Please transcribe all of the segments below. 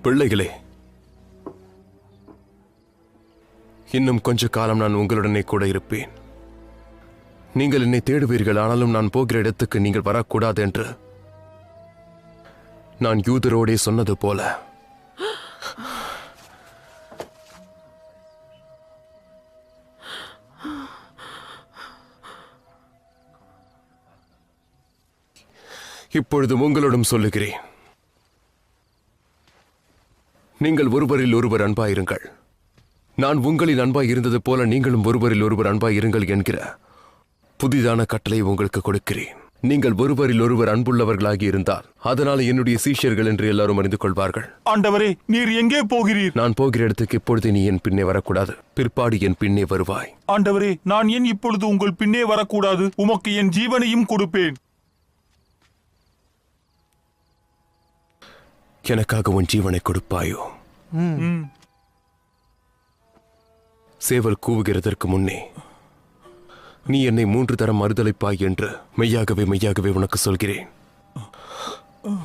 பிள்ளைகளே, இன்னும் கொஞ்ச காலம் நான் உங்களுடனே கூட இருப்பேன். நீங்கள் என்னை தேடுவீர்கள், ஆனாலும் நான் போகிற இடத்துக்கு நீங்கள் வரக்கூடாது என்று நான் யூதரோடே சொன்னது போல இப்பொழுது உங்களிடம் சொல்லுகிறேன். நீங்கள் ஒருவரில் ஒருவர் அன்பாயிருங்கள். நான் உங்களின் அன்பாய் இருந்தது போல நீங்களும் ஒருவரில் ஒருவர் அன்பாய் இருங்கள் என்கிற புதிதான கட்டளை உங்களுக்கு கொடுக்கிறேன். நீங்கள் ஒருவரில் ஒருவர் அன்புள்ளவர்களாகி இருந்தால் அதனால என்னுடைய சீஷர்கள் என்று எல்லாரும் அறிந்து கொள்வார்கள். ஆண்டவரே, நீர் எங்கே போகிறீர்? நான் போகிற இடத்துக்கு இப்பொழுது நீ என் பின்னே வரக்கூடாது, பிற்பாடு என் பின்னே வருவாய். ஆண்டவரே, நான் ஏன் இப்பொழுது உங்கள் பின்னே வரக்கூடாது? உமக்கு என் ஜீவனையும் கொடுப்பேன். எனக்காக உன் ஜீவனை கொடுப்பாயோ? சேவல் கூவுகிறதற்கு முன்னே நீ என்னை 3 தரம் மறுதலிப்பாய் என்று மெய்யாகவே மெய்யாகவே உனக்கு சொல்கிறேன்.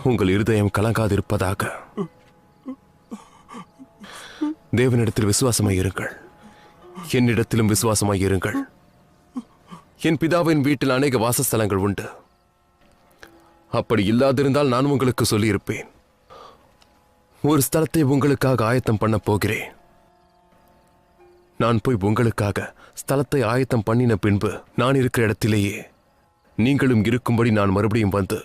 உங்கள் இருதயம் கலங்காதிருப்பதாக. தேவனிடத்தில் விசுவாசமாய் இருங்கள், என்னிடத்திலும் விசுவாசமாய் இருங்கள். என் பிதாவின் வீட்டில் அநேக வாசஸ்தலங்கள் உண்டு. அப்படி இல்லாதிருந்தால் நான் உங்களுக்கு சொல்லியிருப்பேன். ஒரு ஸ்தலத்தை உங்களுக்காக ஆயத்தம் பண்ண போகிறேன். நான் போய் உங்களுக்காக ஸ்தலத்தை ஆயத்தம் பண்ணின பின்பு நான் இருக்கிற இடத்திலேயே நீங்களும் இருக்கும்படி நான் மறுபடியும் வந்து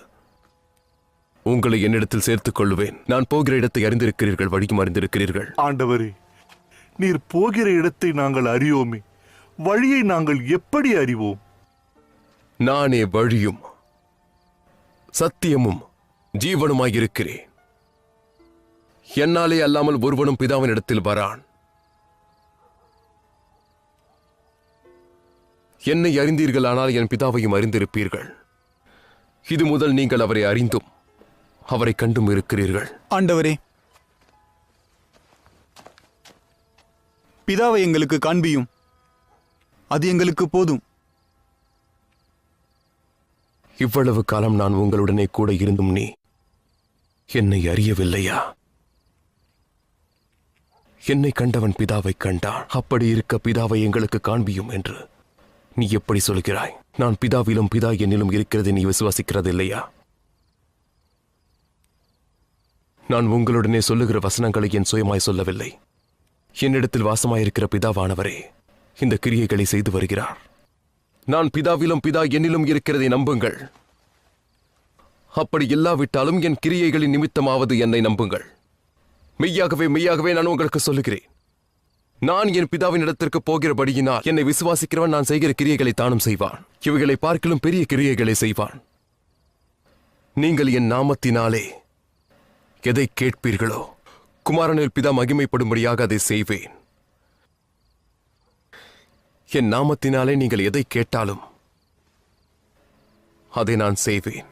உங்களை என்னிடத்தில் சேர்த்துக் கொள்ளுவேன். நான் போகிற இடத்தை அறிந்திருக்கிறீர்கள், வழியும் அறிந்திருக்கிறீர்கள். ஆண்டவரே, நீர் போகிற இடத்தை நாங்கள் அறியோமே, வழியை நாங்கள் எப்படி அறிவோம்? நானே வழியும் சத்தியமும் ஜீவனுமாயிருக்கிறேன். என்னாலே அல்லாமல் ஒருவனும் பிதாவின் இடத்தில் வரான். என்னை அறிந்தீர்கள், ஆனால் என் பிதாவையும் அறிந்திருப்பீர்கள். இது முதல் நீங்கள் அவரை அறிந்தும் அவரை கண்டும் இருக்கிறீர்கள். ஆண்டவரே, பிதாவை எங்களுக்கு காண்பியும், அது எங்களுக்கு போதும். இவ்வளவு காலம் நான் உங்களுடனே கூட இருந்தும் நீ என்னை அறியவில்லையா? என்னை கண்டவன் பிதாவை கண்டான். அப்படி இருக்க பிதாவை எங்களுக்கு காண்பியும் என்று நீ எப்படி சொல்கிறாய்? நான் பிதாவிலும் பிதா என்னிலும் இருக்கிறது நீ விசுவாசிக்கிறது இல்லையா? நான் உங்களுடனே சொல்லுகிற வசனங்களை என் சுயமாய் சொல்லவில்லை. என்னிடத்தில் வாசமாயிருக்கிற பிதாவானவரே இந்த கிரியைகளை செய்து வருகிறார். நான் பிதாவிலும் பிதா என்னிலும் இருக்கிறதை நம்புங்கள். அப்படி இல்லாவிட்டாலும் என் கிரியைகளின் நிமித்தமாவது என்னை நம்புங்கள். மெய்யாகவே மெய்யாகவே நான் உங்களுக்கு சொல்லுகிறேன், நான் என் பிதாவின் இடத்திற்கு போகிறபடியினால் என்னை விசுவாசிக்கிறவன் நான் செய்கிற கிரியைகளை தானும் செய்வான், இவைகளை பார்க்கிலும் பெரிய கிரியைகளை செய்வான். நீங்கள் என் நாமத்தினாலே எதை கேட்பீர்களோ குமாரனில் பிதா மகிமைப்படும்படியாக அதை செய்வேன். என் நாமத்தினாலே நீங்கள் எதை கேட்டாலும் அதை நான் செய்வேன்.